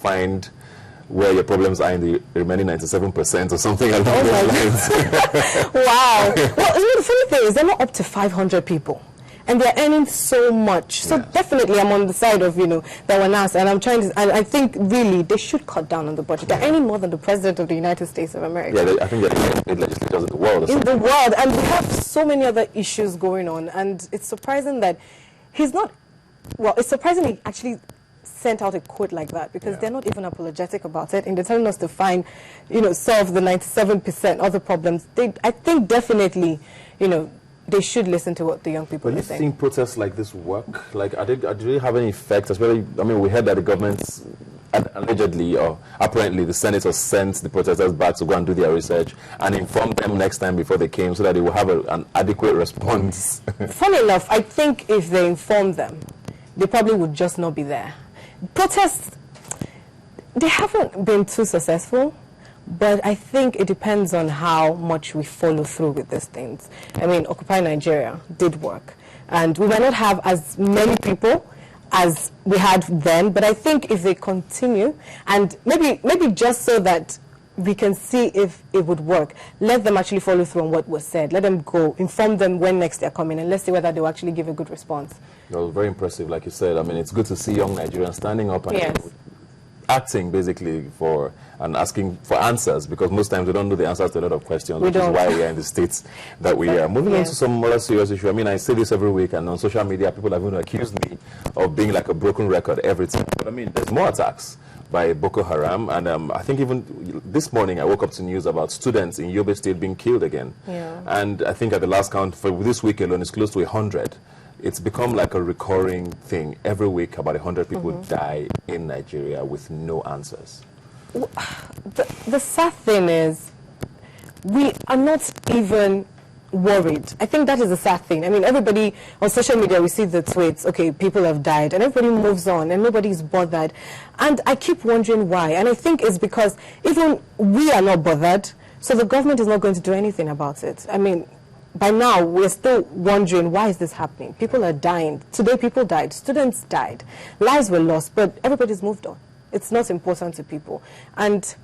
find where your problems are in the remaining 97% or something along those lines. Wow. Well, the funny thing is, they're not up to 500 people. And they're earning so much. So definitely I'm on the side of, that one asked. And I'm trying to, and I think really they should cut down on the budget. They're earning more than the President of the United States of America. Yeah, I think they're the legislators in the world. In the world. And we have so many other issues going on. And it's surprising that he's not, well, it's surprising he actually sent out a quote like that, because they're not even apologetic about it, and they're telling us to find, solve the 97% other problems. I think definitely, they should listen to what the young people are saying. Do you think protests like this work? Like, do they have any effect? Especially, we heard that the government allegedly or apparently the senators sent the protesters back to go and do their research and inform them next time before they came so that they will have an adequate response. Funny enough, I think if they inform them, they probably would just not be there. Protests, they haven't been too successful, but I think it depends on how much we follow through with these things. Occupy Nigeria did work, and we might not have as many people as we had then, but I think if they continue, and maybe just so that we can see if it would work, let them actually follow through on what was said. Let them go, inform them when next they're coming, and let's see whether they will actually give a good response. Well, very impressive, like you said. It's good to see young Nigerians standing up and acting basically for and asking for answers, because most times we don't know the answers to a lot of questions, which is why we are in the states that we are. Moving on to some other serious issue. I say this every week, and on social media people have even accused me of being like a broken record every time. But there's more attacks by Boko Haram, and I think even this morning I woke up to news about students in Yobe State being killed again. And I think at the last count for this week alone, it's close to 100. It's become like a recurring thing. Every week about 100 people die in Nigeria with no answers. The sad thing is, we are not even worried. I think that is the sad thing. Everybody on social media, we see the tweets, okay, people have died, and everybody moves on, and nobody's bothered. And I keep wondering why. And I think it's because even we are not bothered, so the government is not going to do anything about it. By now, we're still wondering, why is this happening? People are dying. Today, people died. Students died. Lives were lost, but everybody's moved on. It's not important to people. And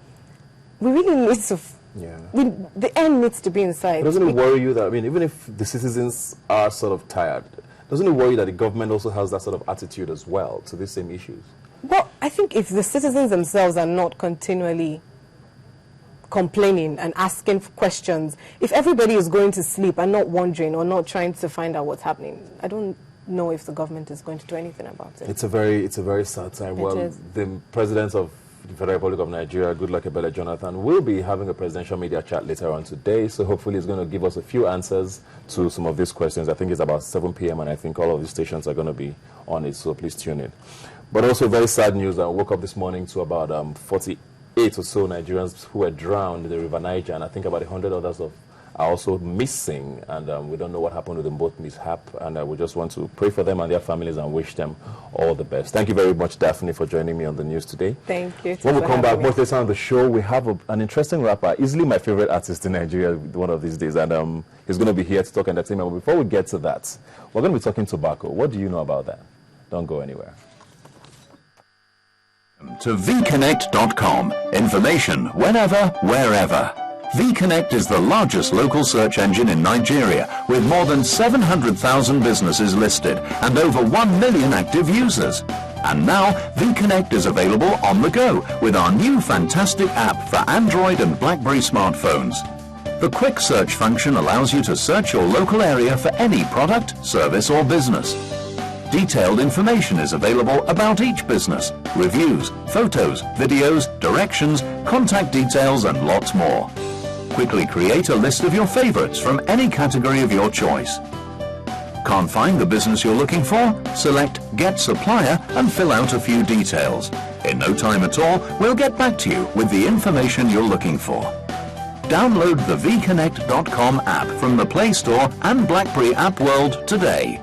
we really need to... the end needs to be in sight. Doesn't it worry you that, even if the citizens are sort of tired, doesn't it worry you that the government also has that sort of attitude as well to these same issues? Well, I think if the citizens themselves are not continually complaining and asking questions, if everybody is going to sleep and not wondering or not trying to find out what's happening, I don't know if the government is going to do anything about it. It's a very sad time. The president of the Federal Republic of Nigeria, Goodluck Ebele Jonathan, will be having a presidential media chat later on today, so hopefully he's going to give us a few answers to some of these questions. I think it's about 7 p.m. and I think all of these stations are going to be on it, so please tune in. But also very sad news. I woke up this morning to about 48 or so Nigerians who were drowned in the River Niger, and I think about 100 others are also missing, and we don't know what happened with them both mishap, and we just want to pray for them and their families and wish them all the best. Thank you very much, Daphne, for joining me on the news today. Thank you. When we come back much later on the show, we have an interesting rapper, easily my favorite artist in Nigeria one of these days, and he's going to be here to talk entertainment. But before we get to that, we're going to be talking tobacco. What do you know about that? Don't go anywhere. To vconnect.com. Information whenever, wherever. vConnect is the largest local search engine in Nigeria, with more than 700,000 businesses listed and over 1 million active users. And now, vConnect is available on the go with our new fantastic app for Android and BlackBerry smartphones. The quick search function allows you to search your local area for any product, service or business. Detailed information is available about each business, reviews, photos, videos, directions, contact details and lots more. Quickly create a list of your favorites from any category of your choice. Can't find the business you're looking for? Select Get Supplier and fill out a few details. In no time at all, we'll get back to you with the information you're looking for. Download the vconnect.com app from the Play Store and BlackBerry App World today.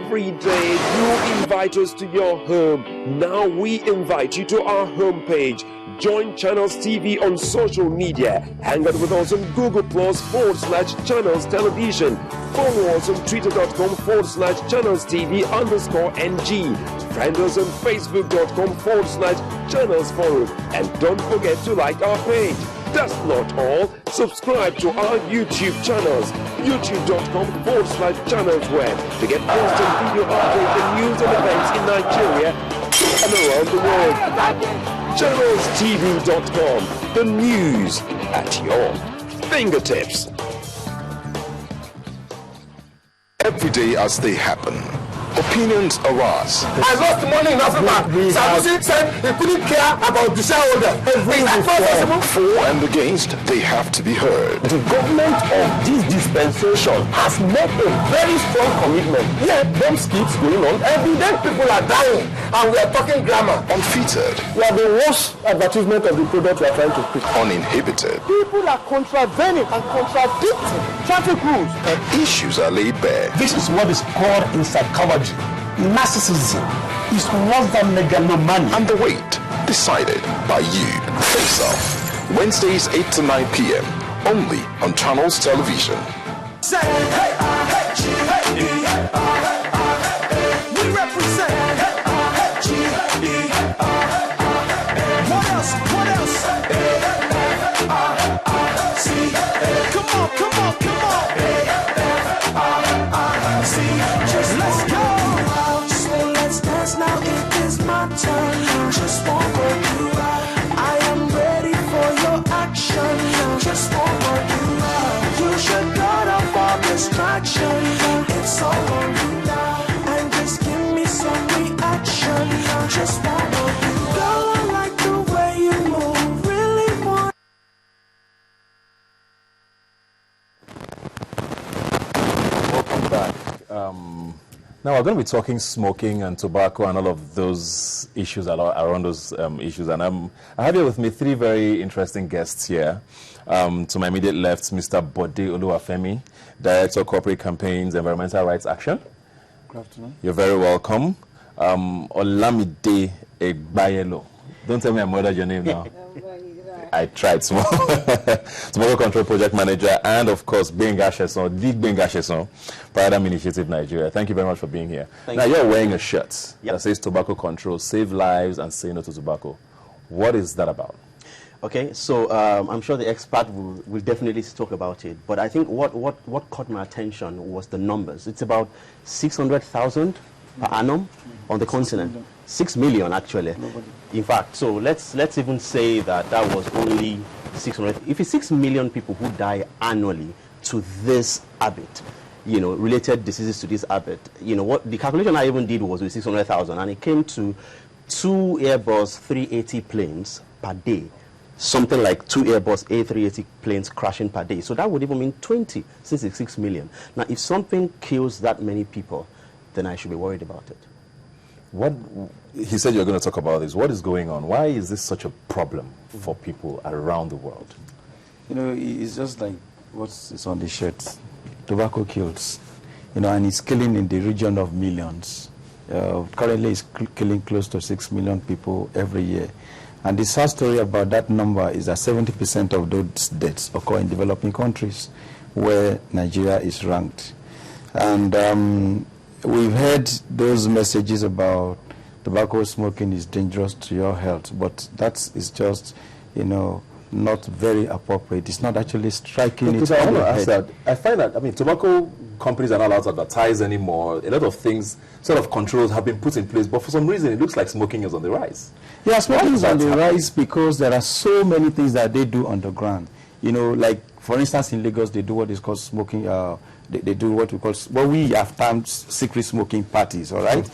Every day you invite us to your home. Now we invite you to our homepage. Join Channels TV on social media. Hang out with us on Google Plus /Channels Television. Follow us on Twitter.com /Channels TV_NG. Friend us on Facebook.com /Channels Forum. And don't forget to like our page. That's not all. Subscribe to our YouTube channels. YouTube.com /Channels Web to get constant video updates and news and events in Nigeria and around the world. ChannelsTV.com, the news at your fingertips. Every day as they happen, opinions arise. I lost money in Africa. Sanusi said he couldn't care about the shareholder. For and against, they have to be heard. The government of this dispensation has made a very strong commitment. Yet, them skits going on. Every day people are dying and we are talking grammar. Unfiltered. We are the worst advertisement of the product we are trying to preach. Uninhibited. People are contravening and contradicting traffic rules. And issues are laid bare. This is what is called in psychology narcissism. Is worse than megalomania. And the weight decided by you. Face Off. Wednesdays 8 to 9 p.m. only on Channels Television. Say, hey, we represent. What else? What else? Come on, come on, come on. Let's go. So let's dance now. It is my turn. Just one more you. I am ready for your action. Just one more you. You should cut off all distraction. It's all on you now. And just give me some reaction. Just one more you. Girl, I like the way you move. Really want. Welcome back. Now we're going to be talking smoking and tobacco and all of those issues around those issues. And I have here with me three very interesting guests here. To my immediate left, Mr. Bode Oluwafemi, Director of Corporate Campaigns, Environmental Rights Action. Good afternoon. You're very welcome. Olamide Egbayelo. Don't tell me I murdered your name now. I tried. Tobacco Control Project Manager, and of course, Benga Sheson, the Benga Sheson, Paradigm Initiative Nigeria. Thank you very much for being here. You're wearing a shirt that says Tobacco Control, Save Lives and Say No to Tobacco. What is that about? Okay, so I'm sure the expert will definitely talk about it, but I think what caught my attention was the numbers. It's about 600,000 per annum on the continent. 6 million actually. In fact, so let's even say that was only 600. If it's 6 million people who die annually to this habit, you know, related diseases to this habit, you know, what the calculation I even did was with 600,000, and it came to 2 Airbus 380 planes per day. Something like 2 Airbus A380 planes crashing per day. So that would even mean 20, since it's 6 million. Now, if something kills that many people, then I should be worried about it. What he said you're going to talk about this. What is going on? Why is this such a problem for people around the world? You know, it's just like what's on the shirt. Tobacco kills, you know, and it's killing in the region of millions. Currently, it's killing close to 6 million people every year. And the sad story about that number is that 70% of those deaths occur in developing countries, where Nigeria is ranked. And we've heard those messages about tobacco smoking is dangerous to your health, but that is just, you know, not very appropriate. It's not actually striking because it I want on to the ask head. that. I find that, I mean, tobacco companies are not allowed to advertise anymore. A lot of things, sort of controls have been put in place, but for some reason it looks like smoking is on the rise. Yeah, smoking is on the rise because there are so many things that they do underground. You know, like, for instance, in Lagos, they do what is called smoking, they do what we call, well, we have termed secret smoking parties, all right?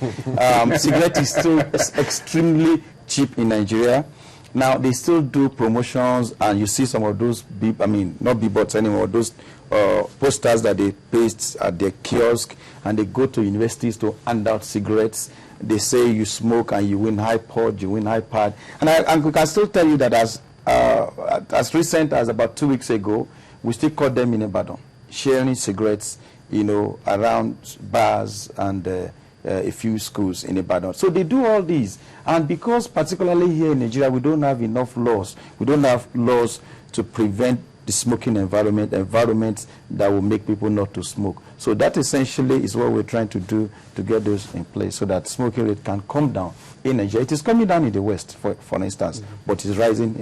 Cigarette is still extremely cheap in Nigeria. Now, they still do promotions, and you see some of those, not billboards anymore, those posters that they paste at their kiosk, and they go to universities to hand out cigarettes. They say you smoke and you win iPod, you win iPad. And we can still tell you that as recent as about 2 weeks ago, we still caught them in Ibadan, sharing cigarettes, you know, around bars and a few schools in Ibadan. So they do all these. And because particularly here in Nigeria, we don't have enough laws. We don't have laws to prevent the smoking environments that will make people not to smoke. So that essentially is what we're trying to do to get those in place so that smoking rate can come down in Nigeria. It is coming down in the West, for instance, but it's rising in